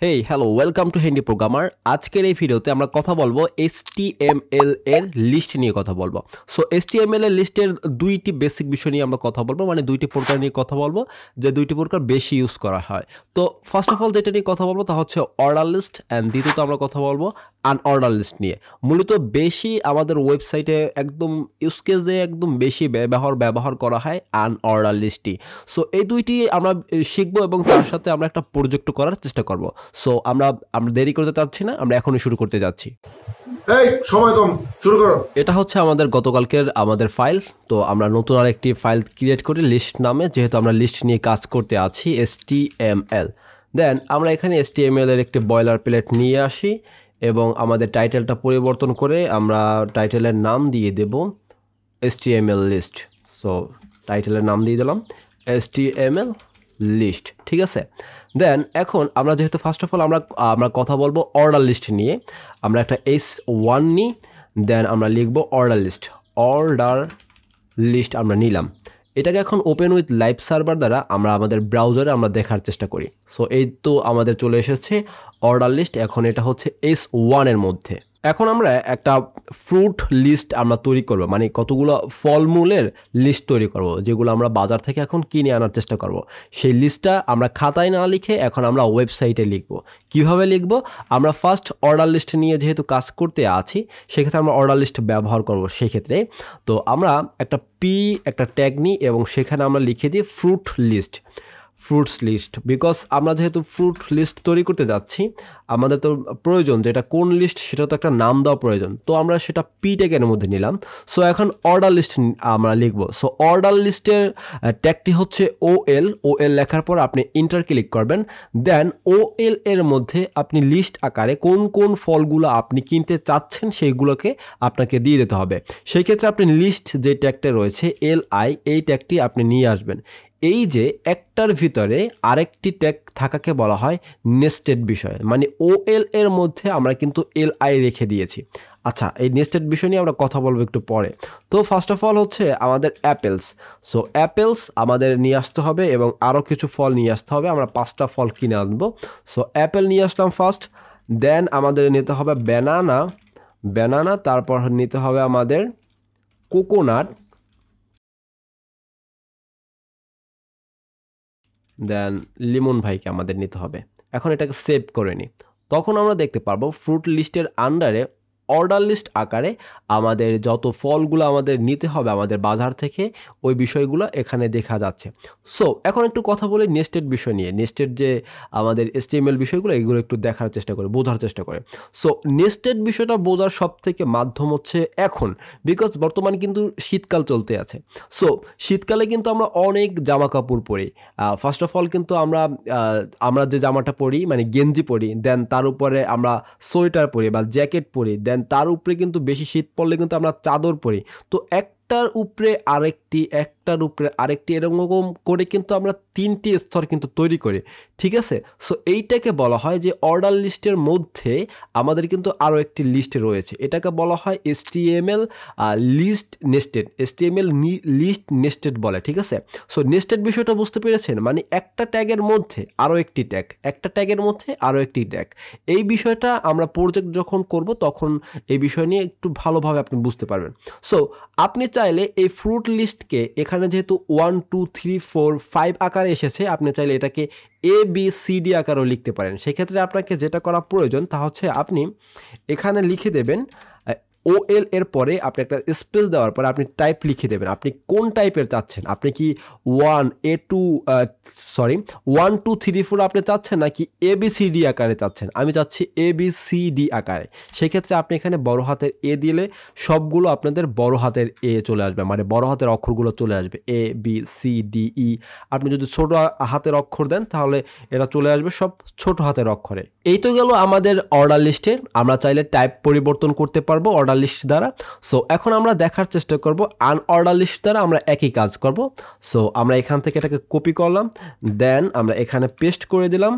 Hey hello welcome to handy programmer. আজকের এই ভিডিওতে আমরা কথা বলবো HTML এর লিস্ট নিয়ে কথা বলবো। সো HTML এর লিস্টের দুইটি বেসিক বিষয় নিয়ে আমরা কথা বলবো, মানে দুইটি প্রকার নিয়ে কথা বলবো, যে দুইটি প্রকার বেশি ইউজ করা হয়। তো ফার্স্ট অফ অল যেটা নিয়ে কথা বলবো তা হচ্ছে অর্ডার লিস্ট, অ্যান্ড দ্বিতীয়ত আমরা কথা বলবো আনঅর্ডার লিস্ট নিয়ে। মূলত বেশি আমাদের ওয়েবসাইটে একদম ইউজ কেসে একদম বেশি ব্যবহার করা হয় আনঅর্ডার লিস্টটি। সো এই দুইটি আমরা শিখবো এবং তার সাথে আমরা একটা প্রজেক্ট করার চেষ্টা করব। সো আমরা দেরি করতে চাচ্ছি না, আমরা এখনই শুরু করতে যাচ্ছি। এই সময় কম, শুরু করো। এটা হচ্ছে আমাদের গতকালকের আমাদের ফাইল। তো আমরা নতুন আরেকটি ফাইল ক্রিয়েট করি লিস্ট নামে, যেহেতু আমরা লিস্ট নিয়ে কাজ করতে আছি HTML। দেন আমরা এখানে HTML এর একটি বয়লার প্লেট নিয়ে আসি এবং আমাদের টাইটেলটা পরিবর্তন করে আমরা টাইটেলের নাম দিয়ে দেব HTML লিস্ট। সো টাইটেলের নাম দিয়ে দিলাম HTML লিস্ট, ঠিক আছে। দেন এখন আমরা যেহেতু ফার্স্ট অফ অল আমরা কথা বলবো অর্ডার লিস্ট নিয়ে, আমরা একটা S1 নিই, দেন আমরা লিখবো অর্ডার লিস্ট আমরা নিলাম। এটাকে এখন ওপেন উইথ লাইভ সার্ভার দ্বারা আমরা আমাদের ব্রাউজারে আমরা দেখার চেষ্টা করি। সো এই তো আমাদের চলে এসেছে অর্ডার লিস্ট। এখন এটা হচ্ছে S1 এর মধ্যে। এখন আমরা একটা ফ্রুট লিস্ট আমরা তৈরি করব, মানে কতগুলো ফলমূলের লিস্ট তৈরি করব যেগুলো আমরা বাজার থেকে এখন কিনে আনার চেষ্টা করব। সেই লিস্টটা আমরা খাতায় না লিখে এখন আমরা ওয়েবসাইটে লিখব। কিভাবে লিখব? আমরা ফার্স্ট অর্ডার লিস্ট নিয়ে যেহেতু কাজ করতে আছি, সেক্ষেত্রে আমরা অর্ডার লিস্ট ব্যবহার করব। সেক্ষেত্রে তো আমরা একটা ট্যাগ নিই এবং সেখানে আমরা লিখে দিই ফ্রুটস লিস্ট। বিকজ আমরা যেহেতু ফ্রুট লিস্ট তৈরি করতে যাচ্ছি, আমাদের তো প্রয়োজন যে এটা কোন লিস্ট সেটা তো একটা নাম দেওয়া প্রয়োজন। তো আমরা সেটা ট্যাগের মধ্যে নিলাম। সো এখন অর্ডার লিস্ট আমরা লিখব। সো অর্ডার লিস্টের ট্যাগটি হচ্ছে ওএল লেখার পর আপনি ইন্টার ক্লিক করবেন। দেন ওএল এর মধ্যে আপনি লিস্ট আকারে কোন কোন ফলগুলো আপনি কিনতে চাচ্ছেন সেইগুলোকে আপনাকে দিয়ে দিতে হবে। সেই ক্ষেত্রে আপনি লিস্ট যে ট্যাগটা রয়েছে LI, এই ট্যাগটি আপনি নিয়ে আসবেন। এই যে একটার ভিতরে আরেকটি ট্যাগ থাকাকে বলা হয় নেস্টেড বিষয়, মানে OL এর মধ্যে আমরা কিন্তু LI রেখে দিয়েছি। আচ্ছা, এই নেস্টেড বিষয় নিয়ে আমরা কথা বলবো একটু পরে। তো ফার্স্ট অফ অল হচ্ছে আমাদের অ্যাপেলস। সো অ্যাপেলস আমাদের নিয়ে আসতে হবে এবং আরও কিছু ফল নিয়ে আসতে হবে। আমরা 5টা ফল কিনে আনবো। সো অ্যাপেল নিয়ে আসলাম ফার্স্ট। দেন আমাদের নিতে হবে ব্যানানা, তারপর নিতে হবে আমাদের কোকোনাট, দেন লিমন ভাইকে আমাদের নিতে হবে। এখন এটাকে সেভ করে নিই। তখন আমরা দেখতে পারবো ফ্রুট লিস্টের আন্ডারে অর্ডার লিস্ট আকারে আমাদের যত ফলগুলো আমাদের নিতে হবে আমাদের বাজার থেকে, ওই বিষয়গুলো এখানে দেখা যাচ্ছে। সো এখন একটু কথা বলি নেস্টেড বিষয় নিয়ে। নেস্টেড যে আমাদের HTML বিষয়গুলো, এগুলো একটু দেখার চেষ্টা করে, বোঝার চেষ্টা করে। সো নেস্টেড বিষয়টা বোঝার সব থেকে মাধ্যম হচ্ছে এখন, বিকজ বর্তমানে কিন্তু শীতকাল চলতে আছে। সো শীতকালে কিন্তু আমরা অনেক জামা কাপড় পরি। ফার্স্ট অফ অল কিন্তু আমরা যে জামাটা পরি মানে গেঞ্জি পরি, দেন তার উপরে আমরা সোয়েটার পরি বা জ্যাকেট পরি, দেন তার উপরে কিন্তু বেশি শীত পড়লে কিন্তু আমরা চাদর পরি। তো একটার উপরে আরেকটি এরকম করে কিন্তু আমরা 3টি স্তর কিন্তু তৈরি করি, ঠিক আছে। সো এইটাকে বলা হয় যে অর্ডার লিস্টের মধ্যে আমাদের কিন্তু আরও একটি লিস্ট রয়েছে, এটাকে বলা হয় HTML লিস্ট নেস্টেড বলে, ঠিক আছে। সো নেস্টেড বিষয়টা বুঝতে পেরেছেন, মানে একটা ট্যাগের মধ্যে আরও একটি ট্যাগ, একটা ট্যাগের মধ্যে আরও একটি ট্যাগ। এই বিষয়টা আমরা প্রজেক্ট যখন করব তখন এই বিষয় নিয়ে একটু ভালোভাবে আপনি বুঝতে পারবেন। সো আপনি চাইলে এই ফ্রুট লিস্টকে এখানে যেহেতু 1 2 3 4 5 আকারে এসেছে, আপনি চাইলে এটাকে ABCD আকারেও লিখতে পারেন। সেক্ষেত্রে আপনাকে যেটা করা প্রয়োজন তা হচ্ছে আপনি এখানে লিখে দেবেন OL এর পরে আপনি একটা স্পেস দেওয়ার পরে আপনি টাইপ লিখে দেবেন, আপনি কোন টাইপের চাচ্ছেন। আপনি কি 1 2 3 4 আপনি চাচ্ছেন নাকি ABCD আকারে চাচ্ছেন? আমি চাচ্ছি ABCD আকারে। সেক্ষেত্রে আপনি এখানে বড় হাতের A দিলে সবগুলো আপনাদের বড় হাতের A চলে আসবে, মানে বড় হাতের অক্ষরগুলো চলে আসবে ABCDE। আপনি যদি ছোট হাতের অক্ষর দেন তাহলে এটা চলে আসবে সব ছোট হাতের অক্ষরে। এই তো গেল আমাদের অর্ডার লিস্টের। আমরা চাইলে টাইপ পরিবর্তন করতে পারবো অর্ডার লিস্ট দ্বারা। সো এখন আমরা দেখার চেষ্টা করব আনঅর্ডার লিস্ট দ্বারা আমরা একই কাজ করব। সো আমরা এখান থেকে এটাকে কপি করলাম, দেন আমরা এখানে পেস্ট করে দিলাম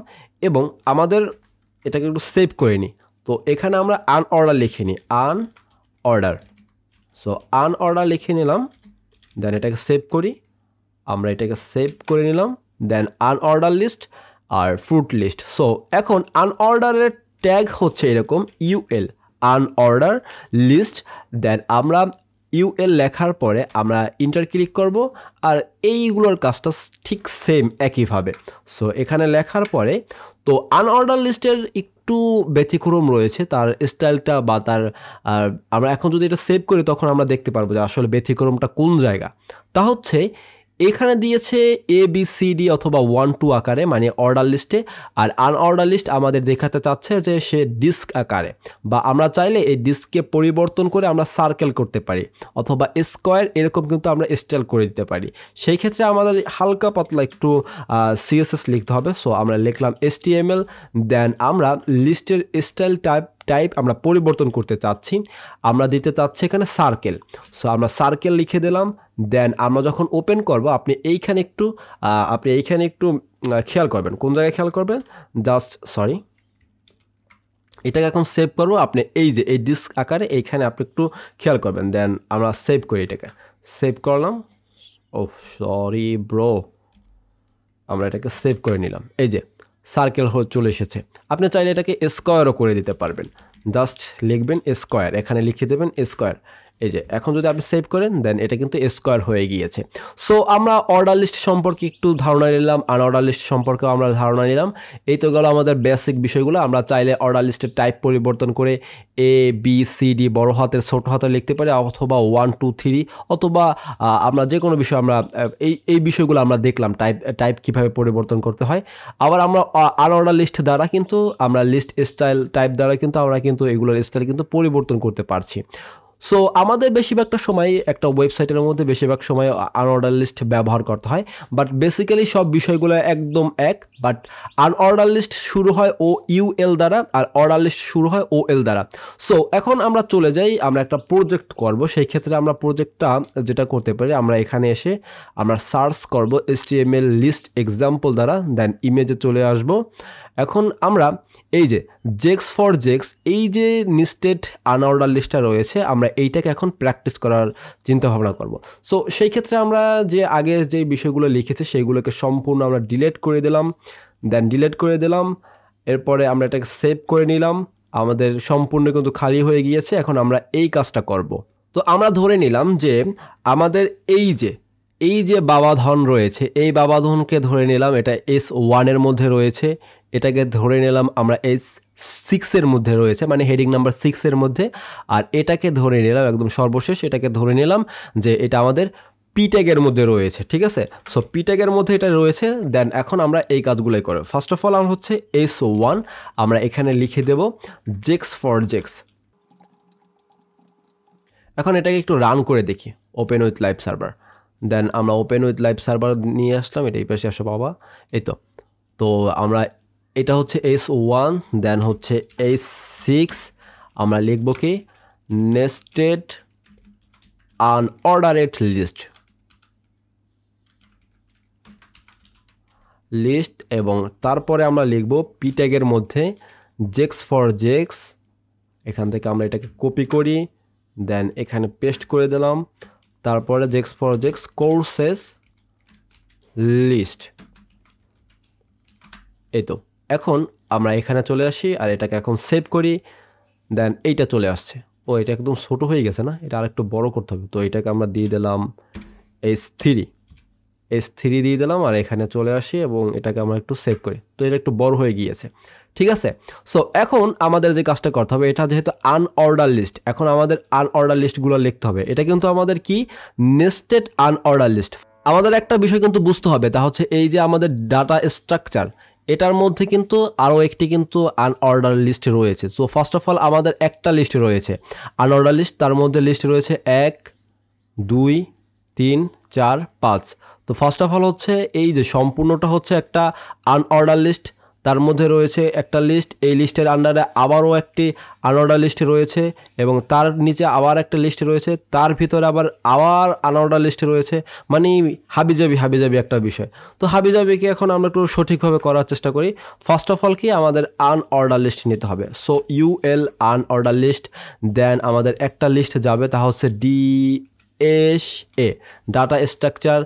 এবং আমাদের এটাকে একটু সেভ করে নিই। তো এখানে আমরা আনঅর্ডার লিখে নিই, আনঅর্ডার লিখে নিলাম, দেন এটাকে সেভ করি। আমরা এটাকে সেভ করে নিলাম, দেন আনঅর্ডার লিস্ট আর ফ্রুট লিস্ট। সো এখন আনঅর্ডারের ট্যাগ হচ্ছে এরকম ইউএল, আনঅর্ডার লিস্ট। দেন আমরা ইউএল লেখার পরে আমরা ইন্টার ক্লিক করব, আর এইগুলোর কাজটা ঠিক সেম একইভাবে। সো এখানে লেখার পরে তো আনঅর্ডার লিস্টের একটু ব্যতিক্রম রয়েছে তার স্টাইলটা বা তার আমরা এখন যদি এটা সেভ করি তখন আমরা দেখতে পারবো যে আসলে ব্যতিক্রমটা কোন জায়গা। তা হচ্ছে এখানে দিয়েছে ABCD অথবা 1-2 আকারে, মানে অর্ডার লিস্টে, আর আনঅর্ডার লিস্ট আমাদের দেখাতে চাচ্ছে যে সে ডিস্ক আকারে, বা আমরা চাইলে এই ডিস্ককে পরিবর্তন করে আমরা সার্কেল করতে পারি অথবা স্কোয়ার, এরকম কিন্তু আমরা স্টাইল করে দিতে পারি। সেই ক্ষেত্রে আমাদের হালকা পাতলা একটু CSS লিখতে হবে। সো আমরা লিখলাম HTML, দেন আমরা লিস্টের স্টাইল টাইপ আমরা পরিবর্তন করতে চাচ্ছি, আমরা দিতে চাচ্ছি এখানে সার্কেল। সো আমরা সার্কেল লিখে দিলাম। দেন আমরা যখন ওপেন করব আপনি এইখানে একটু খেয়াল করবেন। কোন জায়গায় খেয়াল করবেন? জাস্ট সরি, এটাকে এখন সেভ করবো। আপনি এই যে এই ডিস্ক আকারে এইখানে আপনি একটু খেয়াল করবেন। দেন আমরা সেভ করি, এটাকে সেভ করলাম। ও সরি ব্রো, আমরা এটাকে সেভ করে নিলাম। এই যে সার্কেল চলে এসেছে। আপনি চাইলে এটাকে স্কোয়ারও করে দিতে পারবেন। জাস্ট লিখবেন স্কোয়ার, এখানে লিখে দেবেন স্কোয়ার। এই যে এখন যদি আপনি সেভ করেন দেন এটা কিন্তু স্কোয়ার হয়ে গিয়েছে। সো আমরা অর্ডার লিস্ট সম্পর্কে একটু ধারণা নিলাম, আনঅর্ডার লিস্ট সম্পর্কেও আমরা ধারণা নিলাম। এই তো গেল আমাদের বেসিক বিষয়গুলো। আমরা চাইলে অর্ডার লিস্টের টাইপ পরিবর্তন করে ABCD বড় হাতের ছোট হাতে লিখতে পারি, অথবা 1 2 3, অথবা আমরা যে কোনো বিষয় আমরা এই বিষয়গুলো আমরা দেখলাম টাইপ কীভাবে পরিবর্তন করতে হয়। আবার আমরা আনঅর্ডার লিস্ট দ্বারা কিন্তু আমরা লিস্ট স্টাইল টাইপ দ্বারা কিন্তু আমরা কিন্তু এগুলোর স্টাইল কিন্তু পরিবর্তন করতে পারছি। সো আমাদের বেশিরভাগটা সময় একটা ওয়েবসাইটের মধ্যে বেশিরভাগ সময় আনঅর্ডার লিস্ট ব্যবহার করতে হয়, বাট বেসিক্যালি সব বিষয়গুলো একদম এক। বাট আনঅর্ডার লিস্ট শুরু হয় OUL দ্বারা, আর অর্ডার লিস্ট শুরু হয় OL দ্বারা। সো এখন আমরা চলে যাই, আমরা একটা প্রজেক্ট করব। সেই ক্ষেত্রে আমরা প্রজেক্টটা যেটা করতে পারি, আমরা এখানে এসে আমরা সার্চ করব HTML লিস্ট এক্সাম্পল দ্বারা, দেন ইমেজে চলে আসব। এখন আমরা এই যে জেক্স ফর জেক্স, এই যে নেস্টেড আনঅর্ডার লিস্টটা রয়েছে, আমরা এইটাকে এখন প্র্যাকটিস করার চিন্তা ভাবনা করব। সো সেই ক্ষেত্রে আমরা যে আগের যে বিষয়গুলো লিখেছি সেইগুলোকে সম্পূর্ণ আমরা ডিলিট করে দিলাম। এরপরে আমরা এটাকে সেভ করে নিলাম। আমাদের সম্পূর্ণ কিন্তু খালি হয়ে গিয়েছে। এখন আমরা এই কাজটা করব। তো আমরা ধরে নিলাম যে আমাদের এই যে বাবাধন রয়েছে, এই বাবাধনকে ধরে নিলাম এটা S1 এর মধ্যে রয়েছে, এটাকে ধরে নিলাম আমরা S6 এর মধ্যে রয়েছে, মানে হেডিং নাম্বার 6 এর মধ্যে, আর এটাকে ধরে নিলাম একদম সর্বশেষ, এটাকে ধরে নিলাম যে এটা আমাদের পি ট্যাগের মধ্যে রয়েছে। ঠিক আছে, সো পি ট্যাগের মধ্যে এটা রয়েছে। দেন এখন আমরা এই কাজগুলোই করব। ফার্স্ট অফ অল আমরা হচ্ছে S1 আমরা এখানে লিখে দেব জেক্স ফর জেক্স। এখন এটাকে একটু রান করে দেখি, ওপেন উইথ লাইভ সার্ভার। দেন আমরা ওপেন উইথ লাইভ সার্ভার নিয়ে আসলাম, এটা এই পাশে আসো বাবা। এই তো আমরা এটা হচ্ছে S1, দেন হচ্ছে S6, আমরা লিখব কি নেস্টেড আনঅর্ডারেড লিস্ট, এবং তারপরে আমরা লিখব পি ট্যাগের মধ্যে জেক্স ফর জেক্স। এখান থেকে আমরা এটাকে কপি করি, দেন এখানে পেস্ট করে দিলাম। তারপরে জেক্স ফর জেক্স কোর্সেস লিস্ট। এই তো এখন আমরা এখানে চলে আসি, আর এটাকে এখন সেভ করি। দেন এইটা চলে আসছে। এটা একদম ছোটো হয়ে গেছে না, এটা আরেকটু বড় করতে হবে। তো এটাকে আমরা দিয়ে দিলাম S3 দিয়ে দিলাম, আর এখানে চলে আসি এবং এটাকে আমরা একটু সেভ করি। তো এটা একটু বড় হয়ে গিয়েছে। ঠিক আছে, সো এখন আমাদের যে কাজটা করতে হবে, এটা যেহেতু আনঅর্ডার লিস্ট, এখন আমাদের আনঅর্ডার লিস্টগুলো লিখতে হবে। এটা কিন্তু আমাদের কি নেস্টেড আনঅর্ডার লিস্ট। আমাদের একটা বিষয় কিন্তু বুঝতে হবে, তা হচ্ছে এই যে আমাদের ডাটা স্ট্রাকচার, এটার মধ্যে কিন্তু আরও একটি কিন্তু আনঅর্ডার লিস্ট রয়েছে। সো ফার্স্ট অফ অল আমাদের একটা লিস্ট রয়েছে আনঅর্ডার লিস্ট, তার মধ্যে লিস্ট রয়েছে 1 2 3 4 5। তো ফার্স্ট অফ অল হচ্ছে এই যে সম্পূর্ণটা হচ্ছে একটা আনঅর্ডার লিস্ট, তার মধ্যে রয়েছে একটা লিস্ট, এই লিস্টের আন্ডারে আবারও একটি আনঅর্ডার লিস্ট রয়েছে, এবং তার নিচে আবার একটা লিস্ট রয়েছে, তার ভিতরে আবার আনঅর্ডার লিস্ট রয়েছে, মানে হাবিজাবি একটা বিষয়। তো হাবিজাবিকে এখন আমরা একটু সঠিকভাবে করার চেষ্টা করি। ফার্স্ট অফ অল কি আমাদের আনঅর্ডার লিস্ট নিতে হবে। সো UL আনঅর্ডার লিস্ট, দেন আমাদের একটা লিস্ট যাবে, তা হচ্ছে এস এ ডাটা স্ট্রাকচার,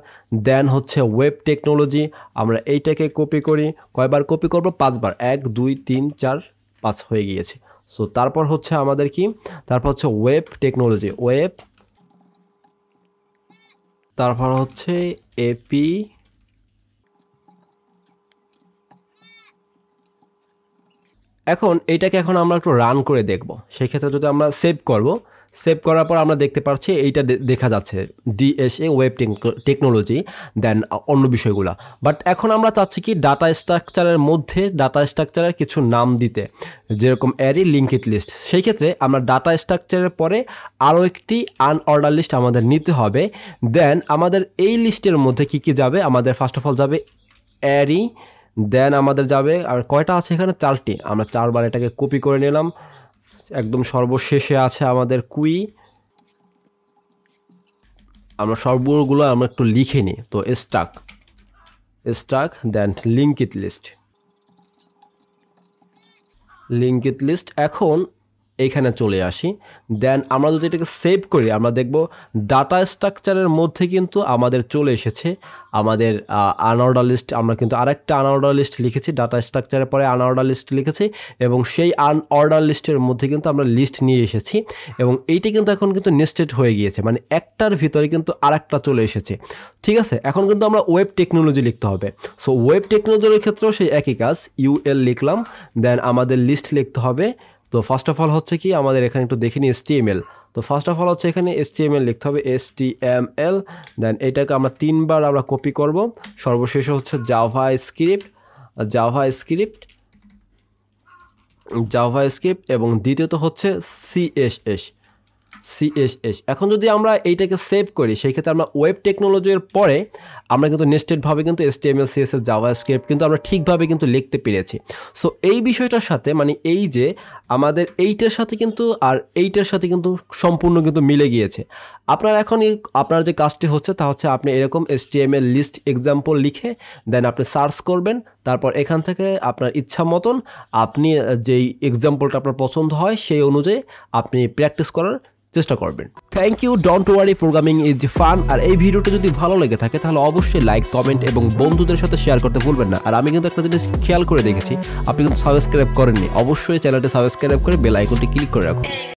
দেন হচ্ছে ওয়েব টেকনোলজি। আমরা এইটাকে কপি করি, কয়বার কপি করব? 5 বার, 1 2 3 4 5 হয়ে গিয়েছে। সো তারপর হচ্ছে আমাদের কি, তারপর হচ্ছে ওয়েব টেকনোলজি, ওয়েব, তারপর হচ্ছে এপি, এখন এইটাকে এখন আমরা একটু রান করে দেখব। সেই ক্ষেত্রে যদি আমরা সেভ করব, সেভ করার পর আমরা দেখতে পাচ্ছি এইটা দেখা যাচ্ছে ডিএসএ ওয়েব টেকনোলজি, দেন অন্য বিষয়গুলো। বাট এখন আমরা চাচ্ছি কি ডাটা স্ট্রাকচারের মধ্যে ডাটা স্ট্রাকচারের কিছু নাম দিতে, যেরকম অ্যারে, লিঙ্কড লিস্ট। সেই ক্ষেত্রে আমরা ডাটা স্ট্রাকচারের পরে আরও একটি আনঅর্ডার লিস্ট আমাদের নিতে হবে। দেন আমাদের এই লিস্টের মধ্যে কি কি যাবে? আমাদের ফার্স্ট অফ অল যাবে অ্যারে, দেন আমাদের যাবে, আর কয়টা আছে এখানে? 4টি। আমরা 4 বার এটাকে কপি করে নিলাম। একদম সর্বশেষে আছে আমাদের কুই। আমরা সবগুলো আমরা একটু লিখে নিই। তো স্টাক, দেন লিঙ্কড লিস্ট। এখন এইখানে চলে আসি। দেন আমরা যদি এটাকে সেভ করি, আমরা দেখব ডাটা স্ট্রাকচারের মধ্যে কিন্তু আমাদের চলে এসেছে আমাদের আনঅর্ডার লিস্ট। আমরা কিন্তু আরেকটা আনঅর্ডার লিস্ট লিখেছি, ডাটা স্ট্রাকচারের পরে আনঅর্ডার লিস্ট লিখেছি, এবং সেই আনঅর্ডার লিস্টের মধ্যে কিন্তু আমরা লিস্ট নিয়ে এসেছি, এবং এইটা কিন্তু এখন কিন্তু নেস্টেড হয়ে গিয়েছে, মানে একটার ভিতরে কিন্তু আরেকটা চলে এসেছে। ঠিক আছে, এখন কিন্তু আমরা ওয়েব টেকনোলজি লিখতে হবে। সো ওয়েব টেকনোলজির ক্ষেত্রেও সেই একই কাজ, ইউএল লিখলাম, দেন আমাদের লিস্ট লিখতে হবে। তো ফার্স্ট অফ অল হচ্ছে কি, আমাদের এখানে একটু দেখে নিই HTML। তো ফার্স্ট অফ অল হচ্ছে এখানে HTML লিখতে হবে, HTML। দেন এটাকে আমরা 3 বার আমরা কপি করব। সর্বশেষে হচ্ছে জাভাস্ক্রিপ্ট, এবং দ্বিতীয়ত হচ্ছে সিএসএস। এখন যদি আমরা এইটাকে সেভ করি, সেই ক্ষেত্রে আমরা ওয়েব টেকনোলজির পরে আমরা কিন্তু নেস্টেডভাবে কিন্তু HTML, CSS, জাভাস্ক্রিপ্ট কিন্তু আমরা ঠিকভাবে কিন্তু লিখতে পেরেছি। সো এই বিষয়টার সাথে, মানে এই যে আমাদের এইটার সাথে কিন্তু আর এইটার সাথে কিন্তু সম্পূর্ণ কিন্তু মিলে গিয়েছে। আপনার এখন আপনার যে কাজটি হচ্ছে তা হচ্ছে আপনি এরকম HTML লিস্ট এক্সাম্পল লিখে দেন আপনি সার্চ করবেন। তারপর এখান থেকে আপনার ইচ্ছা মতন আপনি যেই এক্সাম্পলটা আপনার পছন্দ হয় সেই অনুযায়ী আপনি প্র্যাকটিস করার চেষ্টা করবেন। Thank you, don't worry, programming is fun. আর এই ভিডিওটা যদি ভালো লেগে থাকে তাহলে অবশ্যই লাইক, কমেন্ট এবং বন্ধুদের সাথে শেয়ার করতে ভুলবেন না। আর আমি কিন্তু একটা জিনিস খেয়াল করে দেখেছি, আপনি কিন্তু সাবস্ক্রাইব করেননি। অবশ্যই চ্যানেলটি সাবস্ক্রাইব করে বেল আইকনটি ক্লিক করে রাখুন।